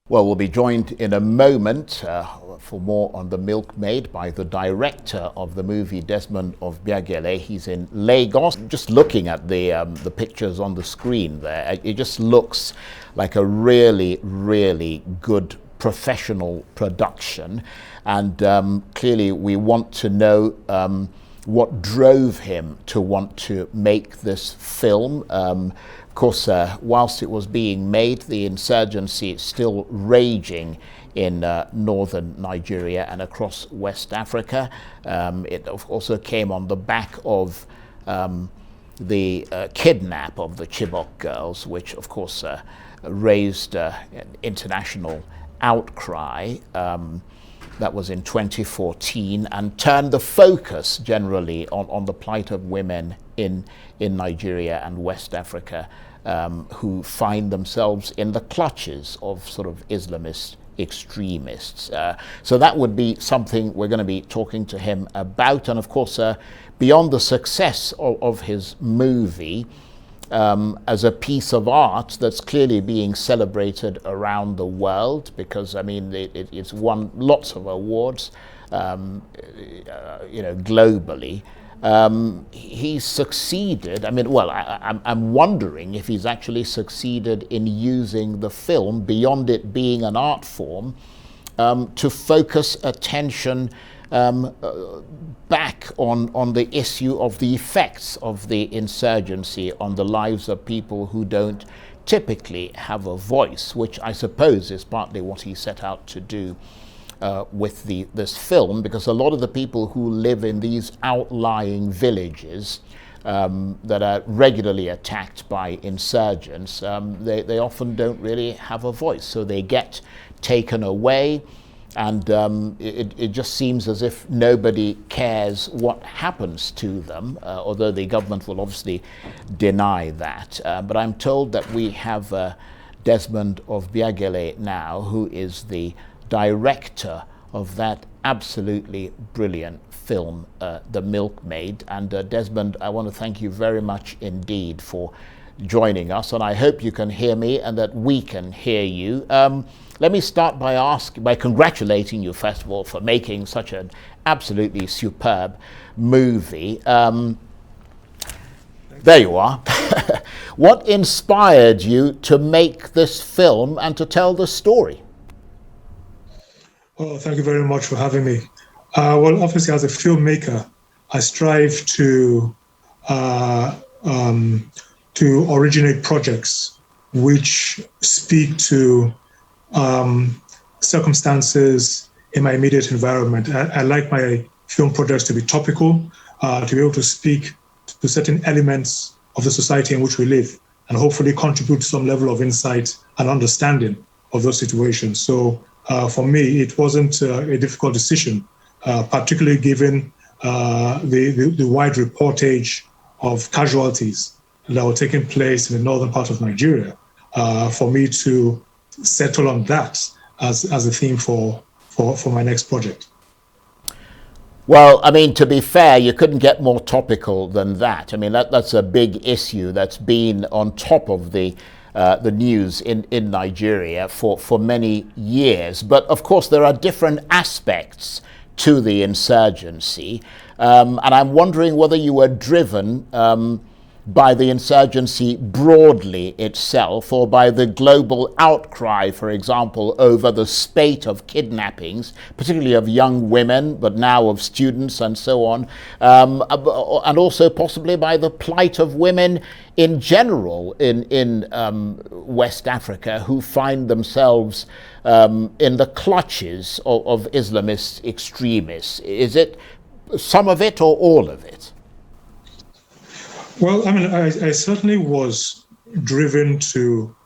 Well, we'll be joined in a moment for more on The Milkmaid by the director of the movie, Desmond Ovbiagele. He's in Lagos. Just looking at the pictures on the screen there, it just looks like a really, really good professional production. And clearly we want to know what drove him to want to make this film. Of course, whilst it was being made, the insurgency is still raging in northern Nigeria and across West Africa. It also came on the back of the kidnap of the Chibok girls, which of course raised an international outcry. That was in 2014, and turned the focus generally on the plight of women in Nigeria and West Africa, who find themselves in the clutches of sort of Islamist extremists. So that would be something we're going to be talking to him about. And of course, beyond the success of his movie, as a piece of art that's clearly being celebrated around the world, because I mean it's won lots of awards, globally. He's succeeded. I mean, well, I'm wondering if he's actually succeeded in using the film, beyond it being an art form, to focus attention back on the issue of the effects of the insurgency on the lives of people who don't typically have a voice, which I suppose is partly what he set out to do with this film, because a lot of the people who live in these outlying villages that are regularly attacked by insurgents, they often don't really have a voice, so they get taken away. And it just seems as if nobody cares what happens to them, although the government will obviously deny that. But I'm told that we have Desmond Ovbiagele now, who is the director of that absolutely brilliant film, The Milkmaid. And Desmond, I want to thank you very much indeed for joining us, and I hope you can hear me and that we can hear you. Let me start by congratulating you, first of all, for making such an absolutely superb movie. There you are. What inspired you to make this film and to tell the story? Oh, thank you very much for having me. Well, obviously, as a filmmaker, I strive to originate projects which speak to circumstances in my immediate environment. I like my film projects to be topical, to be able to speak to certain elements of the society in which we live, and hopefully contribute to some level of insight and understanding of those situations. So for me, it wasn't a difficult decision, particularly given the wide reportage of casualties that were taking place in the northern part of Nigeria, for me to settle on that as a theme for my next project. Well, I mean, to be fair, you couldn't get more topical than that. I mean, that's a big issue that's been on top of the news in Nigeria for many years. But of course, there are different aspects to the insurgency. And I'm wondering whether you were driven by the insurgency broadly itself, or by the global outcry, for example, over the spate of kidnappings, particularly of young women, but now of students and so on, and also possibly by the plight of women in general in West Africa, who find themselves in the clutches of Islamist extremists. Is it some of it or all of it? Well, I mean, I certainly was driven to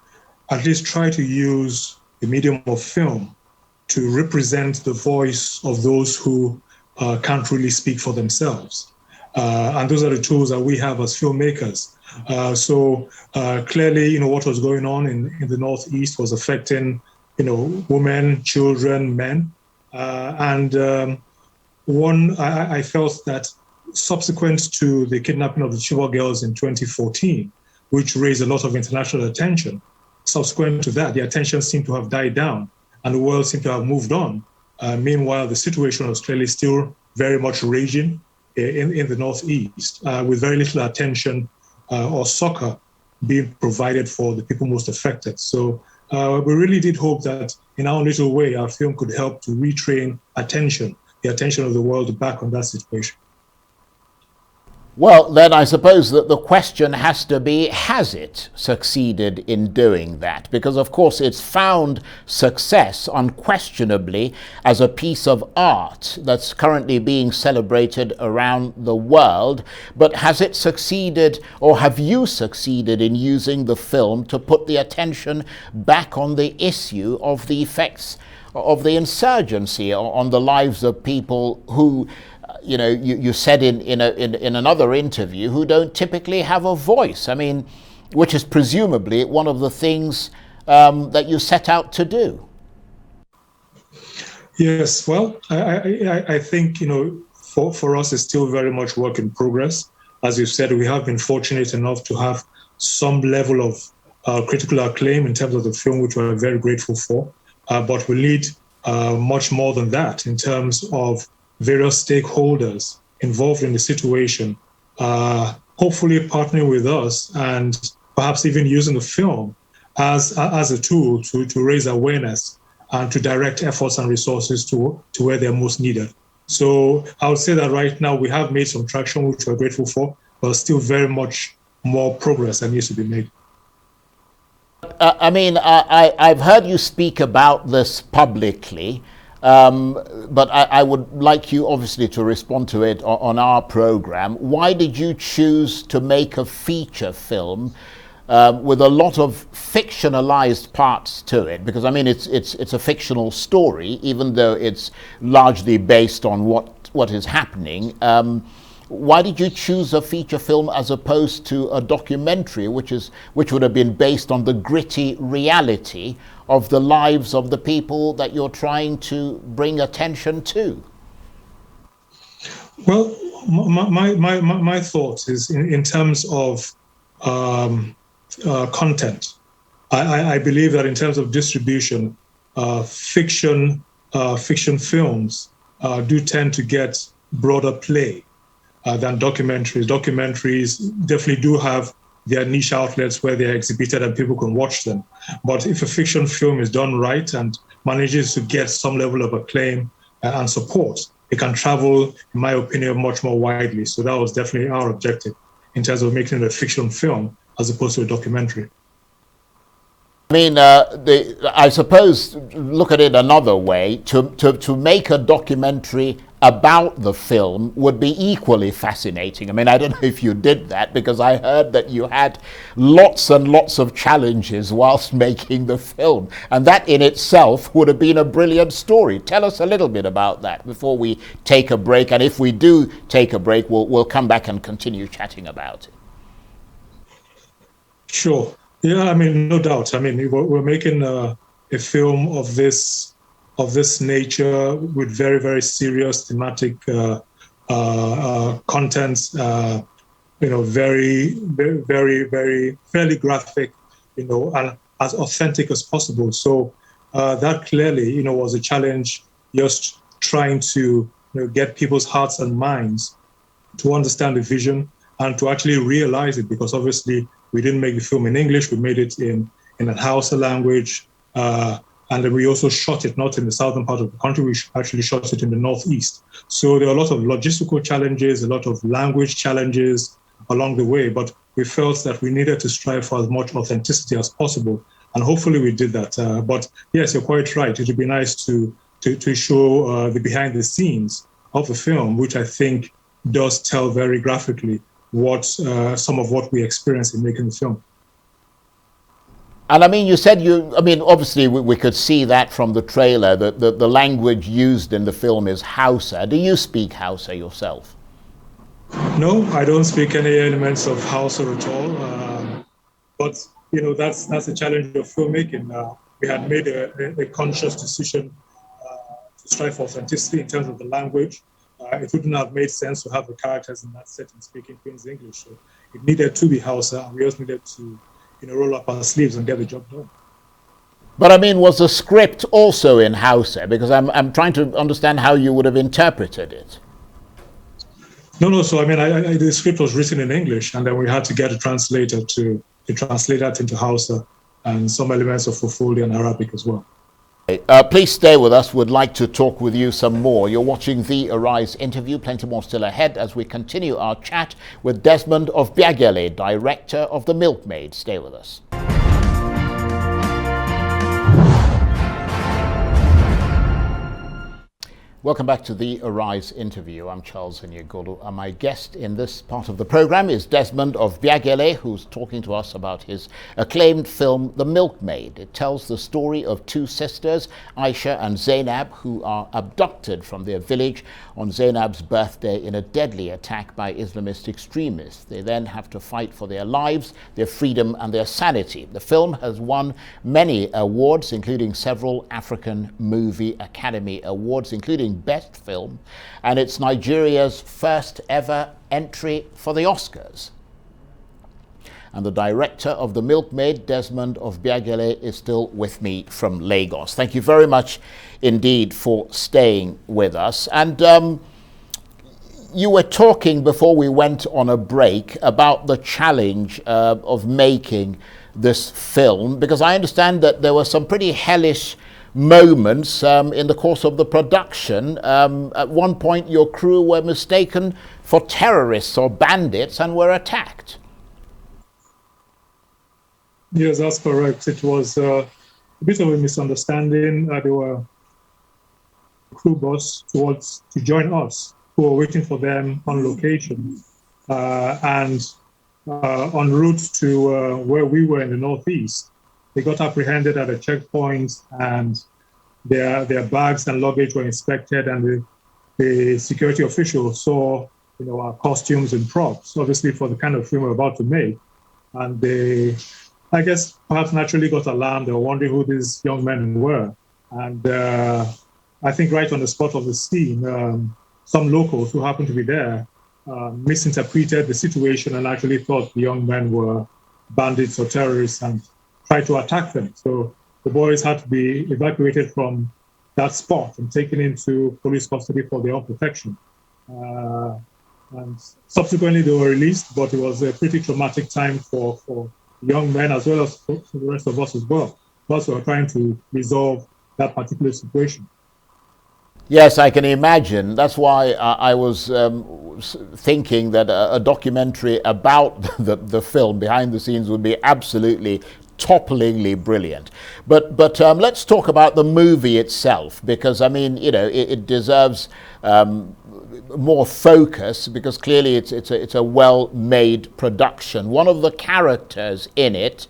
at least try to use the medium of film to represent the voice of those who can't really speak for themselves. And those are the tools that we have as filmmakers. So clearly, what was going on in the Northeast was affecting, women, children, men. I felt that subsequent to the kidnapping of the Chibok girls in 2014, which raised a lot of international attention, subsequent to that, the attention seemed to have died down and the world seemed to have moved on. Meanwhile, the situation in Australia is still very much raging in the Northeast, with very little attention or succor being provided for the people most affected. So we really did hope that in our little way, our film could help to retrain the attention of the world back on that situation. Well, then I suppose that the question has to be, has it succeeded in doing that? Because, of course, it's found success unquestionably as a piece of art that's currently being celebrated around the world. But has it succeeded, or have you succeeded in using the film to put the attention back on the issue of the effects of the insurgency on the lives of people who, you said in another interview, who don't typically have a voice? I mean, which is presumably one of the things that you set out to do. Yes, well, I think, for us, it's still very much work in progress. As you said, we have been fortunate enough to have some level of critical acclaim in terms of the film, which we're very grateful for. But we need much more than that in terms of various stakeholders involved in the situation, hopefully partnering with us and perhaps even using the film as a tool to raise awareness and to direct efforts and resources to where they're most needed. So I would say that right now we have made some traction, which we're grateful for, but still very much more progress that needs to be made. I've heard you speak about this publicly, but I would like you obviously to respond to it on our program. Why did you choose to make a feature film with a lot of fictionalized parts to it? Because it's a fictional story, even though it's largely based on what is happening. Why did you choose a feature film as opposed to a documentary, which would have been based on the gritty reality of the lives of the people that you're trying to bring attention to? Well, my thoughts is in terms of content. I believe that in terms of distribution, fiction films do tend to get broader play than documentaries. Documentaries definitely do have their niche outlets where they're exhibited and people can watch them. But if a fiction film is done right and manages to get some level of acclaim and support, it can travel, in my opinion, much more widely. So that was definitely our objective in terms of making it a fiction film as opposed to a documentary. I suppose, look at it another way, to make a documentary about the film would be equally fascinating. I don't know if you did that, because I heard that you had lots and lots of challenges whilst making the film, and that in itself would have been a brilliant story. Tell us a little bit about that before we take a break, and if we do take a break, we'll come back and continue chatting about it. Sure. Yeah, no doubt. We're making a film of this nature with very, very serious thematic contents. Very, very, very fairly graphic. And as authentic as possible. So that clearly, was a challenge. Just trying to get people's hearts and minds to understand the vision and to actually realize it, because obviously we didn't make the film in English. We made it in a Hausa language. And then we also shot it not in the southern part of the country. We actually shot it in the northeast. So there are a lot of logistical challenges, a lot of language challenges along the way. But we felt that we needed to strive for as much authenticity as possible. And hopefully we did that. But yes, you're quite right. It would be nice to show the behind the scenes of the film, which I think does tell very graphically what some of what we experienced in making the film. And you said obviously we could see that from the trailer, that the language used in the film is Hausa. Do you speak Hausa yourself? No, I don't speak any elements of Hausa at all. But that's the challenge of filmmaking. We had made a conscious decision to strive for authenticity in terms of the language. It wouldn't have made sense to have the characters in that setting speaking Queen's English. So it needed to be Hausa, and we also needed to roll up our sleeves and get the job done. But I mean, was the script also in Hausa? Because I'm trying to understand how you would have interpreted it. No. So I mean, the script was written in English, and then we had to get a translator to translate that into Hausa and some elements of Fulfulde and Arabic as well. Please stay with us. We'd like to talk with you some more. You're watching the Arise interview. Plenty more still ahead as we continue our chat with Desmond Ovbiagele, director of The Milkmaid. Stay with us. Welcome back to the Arise interview. I'm Charles Aniagolu, and my guest in this part of the program is Desmond Ovbiagele, who's talking to us about his acclaimed film, The Milkmaid. It tells the story of two sisters, Aisha and Zainab, who are abducted from their village on Zainab's birthday in a deadly attack by Islamist extremists. They then have to fight for their lives, their freedom, and their sanity. The film has won many awards, including several African Movie Academy Awards, including Best Film, and it's Nigeria's first ever entry for the Oscars. And the director of The Milkmaid, Desmond Ovbiagele, is still with me from Lagos. Thank you very much indeed for staying with us. And you were talking before we went on a break about the challenge of making this film, because I understand that there were some pretty hellish moments in the course of the production. At one point your crew were mistaken for terrorists or bandits and were attacked. Yes, that's correct. It was a bit of a misunderstanding. They were crew bus to join us, who were waiting for them on location and en route to where we were in the northeast. They got apprehended at a checkpoint, and their bags and luggage were inspected, and the security official saw, our costumes and props, obviously for the kind of film we're about to make. And they, I guess, perhaps naturally got alarmed. They were wondering who these young men were. And I think right on the spot of the scene, some locals who happened to be there misinterpreted the situation and actually thought the young men were bandits or terrorists and tried to attack them. So the boys had to be evacuated from that spot and taken into police custody for their own protection. And subsequently they were released, but it was a pretty traumatic time for young men as well as for the rest of us as well. Plus we were trying to resolve that particular situation. Yes, I can imagine. That's why I was thinking that a documentary about the film behind the scenes would be absolutely topplingly brilliant. But let's talk about the movie itself, because I mean, it deserves more focus, because clearly it's a well-made production. One of the characters in it,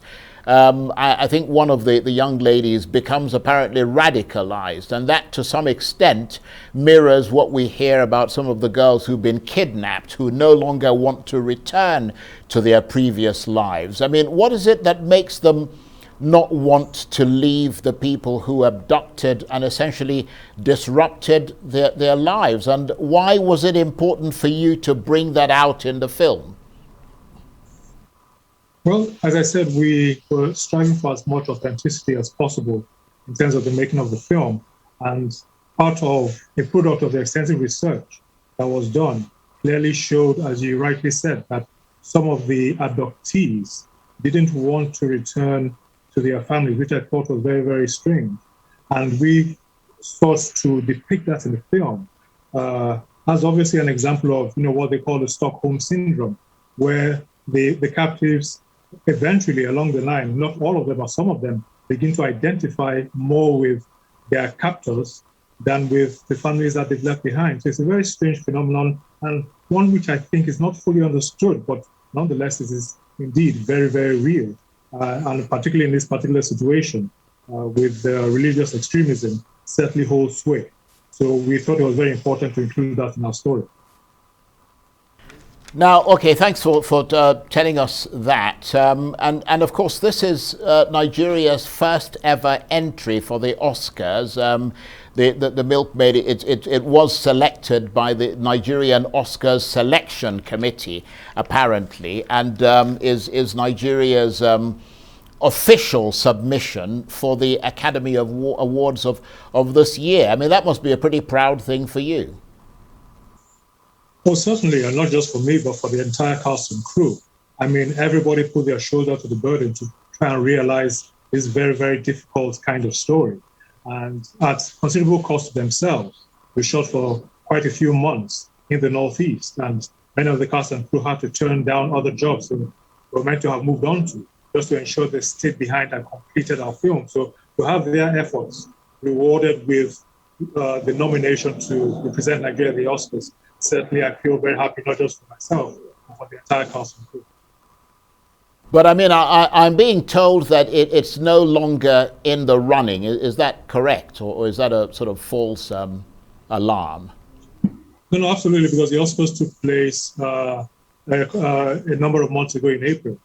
I think one of the young ladies becomes apparently radicalized, and that to some extent mirrors what we hear about some of the girls who've been kidnapped, who no longer want to return to their previous lives. I mean, what is it that makes them not want to leave the people who abducted and essentially disrupted their lives? And why was it important for you to bring that out in the film? Well, as I said, we were striving for as much authenticity as possible in terms of the making of the film. And part of a product of the extensive research that was done clearly showed, as you rightly said, that some of the abductees didn't want to return to their families, which I thought was very, very strange. And we sought to depict that in the film as obviously an example of, what they call the Stockholm Syndrome, where the captives eventually along the line, not all of them, but some of them, begin to identify more with their captors than with the families that they've left behind. So it's a very strange phenomenon, and one which I think is not fully understood, but nonetheless it is indeed very, very real. And particularly in this particular situation, with religious extremism, certainly holds sway. So we thought it was very important to include that in our story. Now, okay, thanks for telling us that. And of course, this is Nigeria's first ever entry for the Oscars. The Milkmaid, it was selected by the Nigerian Oscars Selection Committee, apparently, and is Nigeria's official submission for the Academy Awards of this year. I mean, that must be a pretty proud thing for you. Oh, certainly, and not just for me, but for the entire cast and crew. I mean, everybody put their shoulder to the burden to try and realize this very, very difficult kind of story. And at considerable cost to themselves, we shot for quite a few months in the Northeast, and many of the cast and crew had to turn down other jobs that were meant to have moved on to, just to ensure they stayed behind and completed our film. So to have their efforts rewarded with the nomination to represent Nigeria at the Oscars, certainly I feel very happy, not just for myself, but for the entire cast and crew. But I mean, I'm being told that it's no longer in the running. Is that correct? Or is that a sort of false alarm? No, absolutely, because the Oscars took place a number of months ago in April.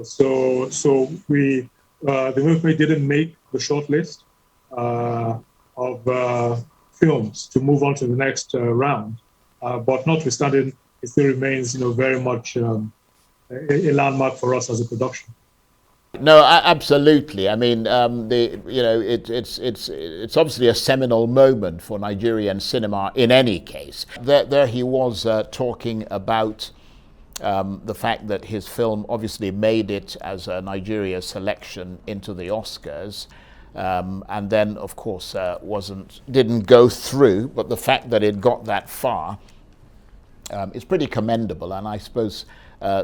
So we, the Milkmaid didn't make the short list of films to move on to the next round. But notwithstanding, it still remains, very much a landmark for us as a production. No, absolutely. I mean, it's obviously a seminal moment for Nigerian cinema in any case. There he was talking about the fact that his film obviously made it as a Nigeria selection into the Oscars, and then, of course, didn't go through. But the fact that it got that far is pretty commendable, and I suppose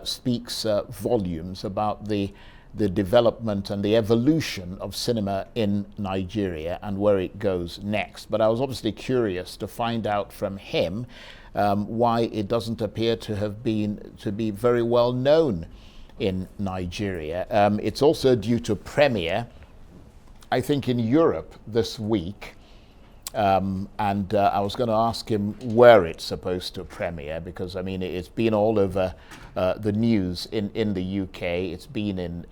speaks volumes about the development and the evolution of cinema in Nigeria and where it goes next. But I was obviously curious to find out from him why it doesn't appear to be very well known in Nigeria. It's also due to premiere, I think, in Europe this week. And I was going to ask him where it's supposed to premiere, because I mean it's been all over the news in the UK. It's been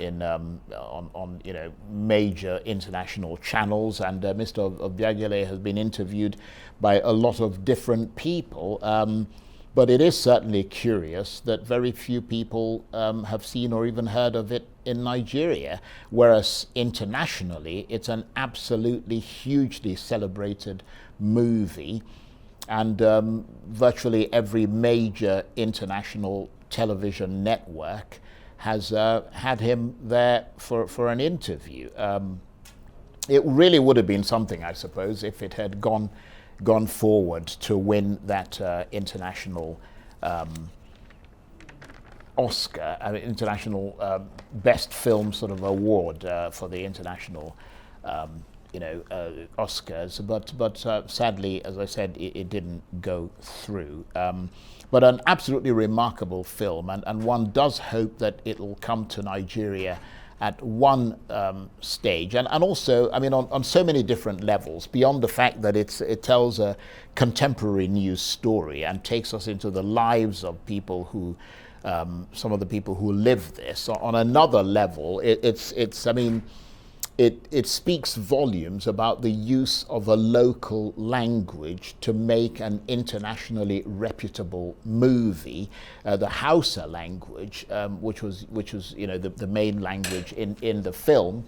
on major international channels, and Mr. Ovbiagele has been interviewed by a lot of different people. But it is certainly curious that very few people have seen or even heard of it in Nigeria, whereas internationally it's an absolutely hugely celebrated movie, and virtually every major international television network has had him there for an interview. It really would have been something, I suppose, if it had gone forward to win that international Oscar, international best film sort of award for the international, Oscars. But sadly, as I said, it didn't go through. But an absolutely remarkable film, and one does hope that it will come to Nigeria at one stage, and also, I mean, on so many different levels, beyond the fact that it tells a contemporary news story and takes us into the lives of people who, some of the people who live this. On another level, it speaks volumes about the use of a local language to make an internationally reputable movie, the Hausa language, which was the main language in the film,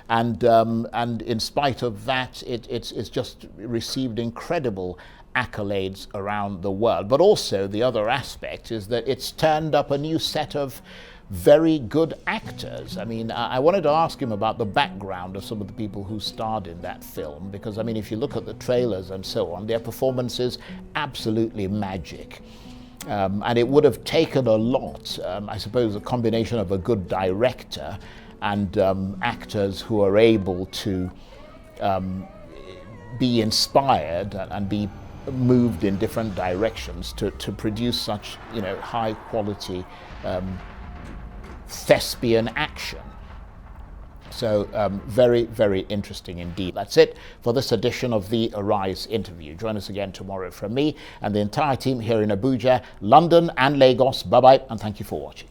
and in spite of that, it's just received incredible accolades around the world. But also the other aspect is that it's turned up a new set of very good actors. I mean, I wanted to ask him about the background of some of the people who starred in that film, because I mean, if you look at the trailers and so on, their performances absolutely magic. And it would have taken a lot, I suppose, a combination of a good director and actors who are able to be inspired and be moved in different directions to produce such high quality thespian action. So very, very interesting indeed. That's it for this edition of the Arise interview. Join us again tomorrow from me and the entire team here in Abuja, London and Lagos. Bye-bye, and thank you for watching.